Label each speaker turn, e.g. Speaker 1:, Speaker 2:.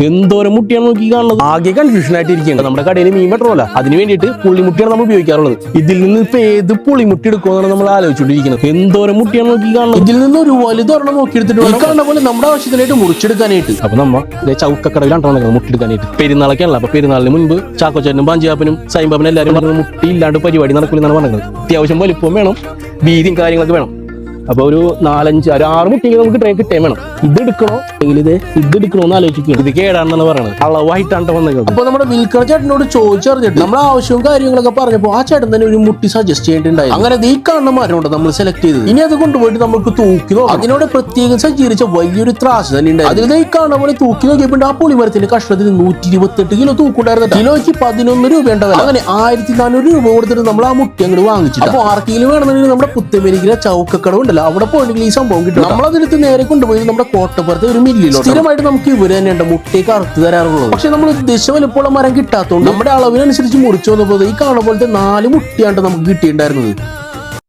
Speaker 1: എന്തോരം മുട്ടിയാണ് നോക്കി കാണുന്നത്. ആകെ കൺഫ്യൂഷൻ ആയിട്ട് ഇരിക്കുകയാണ്. നമ്മുടെ കടയിൽ മീൻ പെട്രോളാ, അതിന് വേണ്ടിയിട്ട് പുള്ളിമുട്ടിയാണ് നമ്മൾ ഉപയോഗിക്കാറുള്ളത്. ഇതിൽ നിന്ന് ഇപ്പൊ ഏത് പുള്ളിമുട്ടി എടുക്കുമെന്നാണ് നമ്മൾ ആലോചിച്ചുകൊണ്ടിരിക്കുന്നത്. എന്തോരം മുട്ടിയാണ് നോക്കി കാണുന്നത്. ഇതിൽ നിന്ന് ഒരു വലുതൊരെണ്ണം നോക്കിയെടുത്തിട്ട് വേണം കാണുന്ന പോലെ നമ്മുടെ ആവശ്യത്തിനായിട്ട് മുറിച്ചെടുക്കാനായിട്ട്. അപ്പൊ നമ്മ ചൗക്കക്കടവിലാണ് വന്നത് മുട്ടിയെടുക്കാനായിട്ട്. പെരുന്നാളൊക്കെയാണല്ലോ. അപ്പൊ പെരുന്നാളിന് മുൻപ് ചാക്കോച്ചനും പാഞ്ചാപ്പനും സൈബാബനും എല്ലാവരും പറഞ്ഞത് മുട്ടി ഇല്ലാണ്ട് പരിപാടി നടക്കില്ലെന്നാണ് പറഞ്ഞത്. അത്യാവശ്യം വലിപ്പം വേണം, വീതിയും കാര്യങ്ങളൊക്കെ വേണം. അപ്പൊ ഒരു 4-6 മുട്ടിയെങ്കിൽ നമുക്ക് ട്രെയിൻ കിട്ടേ വേണം. ഇതെടുക്കണോ അല്ലെങ്കിൽ ഇതെടുക്കണോന്ന് ആലോചിക്കുകയാണ്. ഇത് കേടാണെന്നാണ് പറയുന്നത്. അളവായിട്ടാണ് വന്നത്. അപ്പൊ നമ്മുടെ വിൽക്കണ ചേട്ടനോട് ചോദിച്ചറിഞ്ഞിട്ട് നമ്മുടെ ആവശ്യവും കാര്യങ്ങളൊക്കെ പറഞ്ഞപ്പോ ആ ചേട്ടൻ തന്നെ ഒരു മുട്ടി സജസ്റ്റ് ചെയ്തിട്ടുണ്ടായി. അങ്ങനെ ഈ കാണുന്ന മരമുണ്ട് നമ്മൾ സെലക്ട് ചെയ്തത്. ഇനി അത് കൊണ്ടുപോയിട്ട് നമുക്ക് തൂക്കി നോക്കാം. അതിനോട് പ്രത്യേകം സജ്ജീകരിച്ച വലിയൊരു ത്രാസ് തന്നെ ഉണ്ടായി. അതിൽ ഈ കാണുന്ന പോലെ തൂക്കി നോക്കിയപ്പോൾ ആ പുളിമരത്തിന്റെ കഷ്ണത്തിന് 128 കിലോ തൂക്കുണ്ടായിരുന്നു. കിലോയ്ക്ക് 11 രൂപ ഉണ്ടാവില്ല. അങ്ങനെ 1400 രൂപ കൊടുത്തിട്ട് നമ്മൾ ആ മുട്ടി അങ്ങോട്ട് വാങ്ങിച്ചു. അപ്പൊ ആർക്കെങ്കിലും വേണമെന്നുണ്ടെങ്കിൽ നമ്മുടെ പുത്തമേരിക്കിലെ ചൗക്കക്കടവ് ഉണ്ടല്ലോ, അവിടെ പോയിട്ട് ഈ സംഭവം കിട്ടും. നമ്മളതിനടുത്ത് നേരെ കൊണ്ടുപോയി നമ്മുടെ കോട്ടപ്പുറത്ത് ഒരു മില്ലിലോ സ്ഥിരമായിട്ട് നമുക്ക് ഇവര് തന്നെയുണ്ട് മുട്ടയ്ക്ക് അറുത്ത് തരാറുള്ളത്. പക്ഷെ നമ്മൾ ഉദ്ദേശിച്ച വലുപ്പമുള്ള മരം കിട്ടാത്തതുകൊണ്ട് നമ്മുടെ അളവിനനുസരിച്ച് മുറിച്ചു വന്നപ്പോൾ ഈ കാണുന്ന പോലത്തെ 4 മുട്ടിയാണ് നമുക്ക് കിട്ടിയിട്ടുണ്ടായിരുന്നത്.